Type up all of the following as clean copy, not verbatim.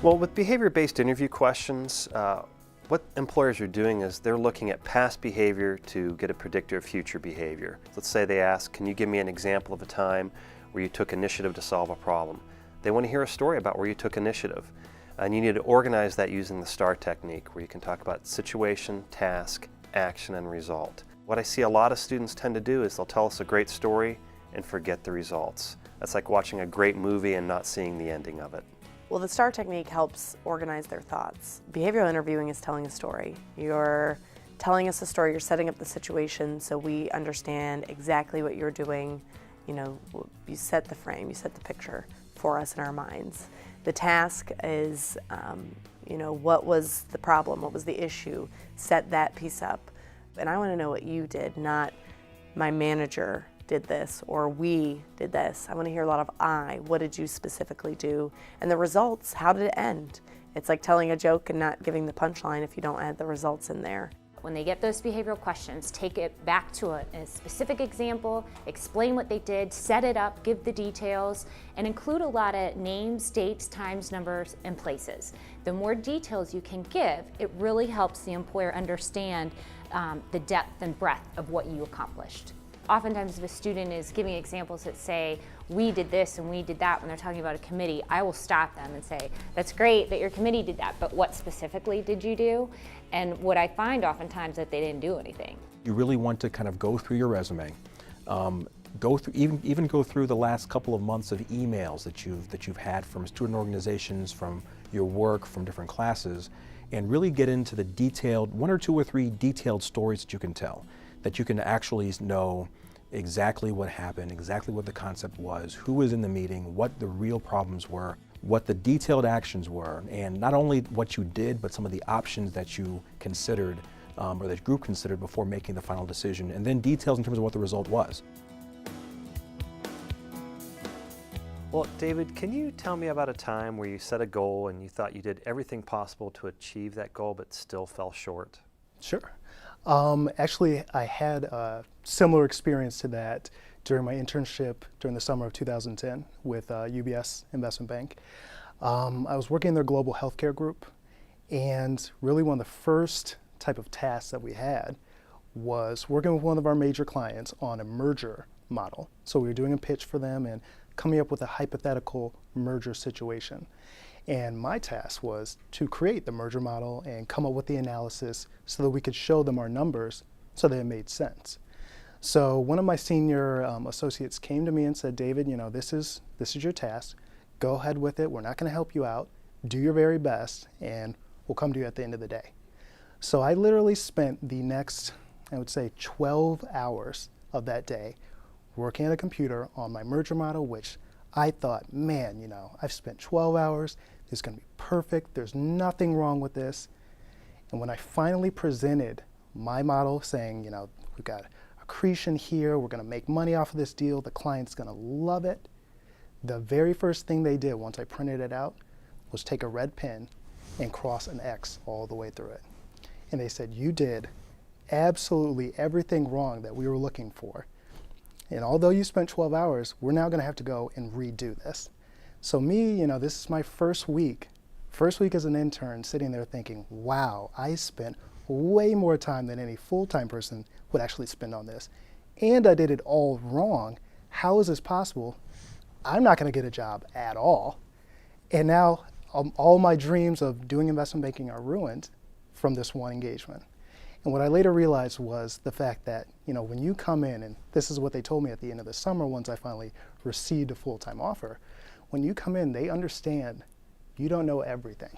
Well, with behavior-based interview questions, what employers are doing is they're looking at past behavior to get a predictor of future behavior. Let's say they ask, can you give me an example of a time where you took initiative to solve a problem? They want to hear a story about where you took initiative. And you need to organize that using the STAR technique, where you can talk about situation, task, action, and result. What I see a lot of students tend to do is they'll tell us a great story and forget the results. That's like watching a great movie and not seeing the ending of it. Well, the STAR technique helps organize their thoughts. Behavioral interviewing is telling a story. You're telling us a story, you're setting up the situation so we understand exactly what you're doing. You know, you set the frame, you set the picture for us in our minds. The task is, you know, what was the problem, what was the issue, set that piece up. And I want to know what you did, not my manager did this or we did this. I want to hear a lot of what did you specifically do? And the results, how did it end? It's like telling a joke and not giving the punchline if you don't add the results in there. When they get those behavioral questions, take it back to a specific example, explain what they did, set it up, give the details, and include a lot of names, dates, times, numbers, and places. The more details you can give, it really helps the employer understand the depth and breadth of what you accomplished. Oftentimes if a student is giving examples that say, we did this and we did that when they're talking about a committee, I will stop them and say, that's great that your committee did that, but what specifically did you do? And what I find oftentimes that they didn't do anything. You really want to kind of go through your resume, go through even go through the last couple of months of emails that you've had from student organizations, from your work, from different classes, and really get into the detailed, one or two or three detailed stories that you can tell, that you can actually know exactly what happened, exactly what the concept was, who was in the meeting, what the real problems were, what the detailed actions were, and not only what you did, but some of the options that you considered or that group considered before making the final decision, and then details in terms of what the result was. Well, David, can you tell me about a time where you set a goal and you thought you did everything possible to achieve that goal but still fell short? Sure. Actually, I had a similar experience to that during my internship during the summer of 2010 with UBS Investment Bank. I was working in their global healthcare group, and really one of the first type of tasks that we had was working with one of our major clients on a merger model. So we were doing a pitch for them and coming up with a hypothetical merger situation. And my task was to create the merger model and come up with the analysis so that we could show them our numbers so that it made sense. So one of my senior associates came to me and said, David, you know, this is your task. Go ahead with it. We're not going to help you out. Do your very best, and we'll come to you at the end of the day. So I literally spent the next, I would say, 12 hours of that day working at a computer on my merger model, which I thought, man, you know, I've spent 12 hours. It's going to be perfect. There's nothing wrong with this. And when I finally presented my model saying, you know, we've got accretion here, we're going to make money off of this deal, the client's going to love it, the very first thing they did once I printed it out was take a red pen and cross an X all the way through it. And they said, you did absolutely everything wrong that we were looking for. And although you spent 12 hours, we're now going to have to go and redo this. So me, you know, this is my first week as an intern, sitting there thinking, wow, I spent way more time than any full-time person would actually spend on this. And I did it all wrong. How is this possible? I'm not going to get a job at all. And now all my dreams of doing investment banking are ruined from this one engagement. And what I later realized was the fact that, you know, when you come in, and this is what they told me at the end of the summer once I finally received a full-time offer, when you come in, they understand you don't know everything.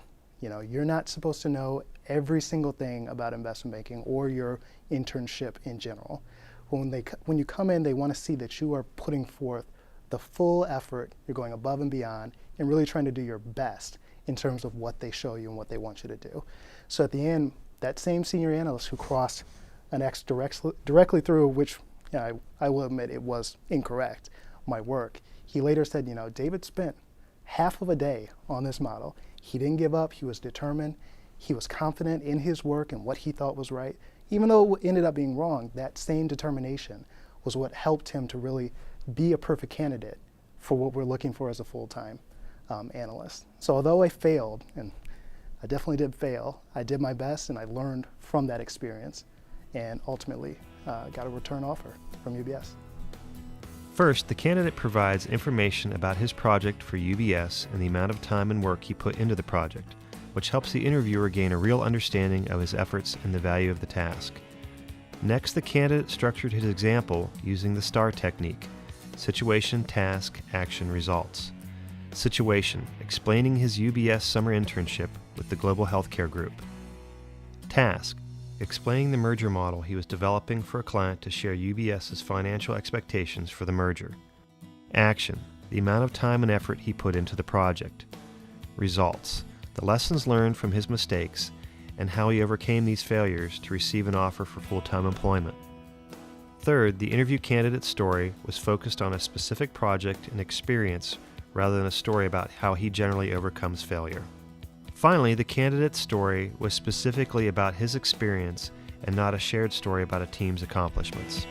You know, you're not supposed to know every single thing about investment banking or your internship in general. When you come in, they want to see that you are putting forth the full effort, you're going above and beyond, and really trying to do your best in terms of what they show you and what they want you to do. So at the end, that same senior analyst who crossed an X directly through, which, you know, I will admit it was incorrect, my work, he later said, you know, David spent half of a day on this model. He didn't give up, he was determined, he was confident in his work and what he thought was right. Even though it ended up being wrong, that same determination was what helped him to really be a perfect candidate for what we're looking for as a full-time analyst. So although I failed, and I definitely did fail, I did my best and I learned from that experience and ultimately got a return offer from UBS. First, the candidate provides information about his project for UBS and the amount of time and work he put into the project, which helps the interviewer gain a real understanding of his efforts and the value of the task. Next, the candidate structured his example using the STAR technique: situation, task, action, results. Situation, explaining his UBS summer internship with the Global Healthcare Group. Task, explaining the merger model he was developing for a client to share UBS's financial expectations for the merger. Action, the amount of time and effort he put into the project. Results, the lessons learned from his mistakes and how he overcame these failures to receive an offer for full-time employment. Third, the interview candidate's story was focused on a specific project and experience rather than a story about how he generally overcomes failure. Finally, the candidate's story was specifically about his experience and not a shared story about a team's accomplishments.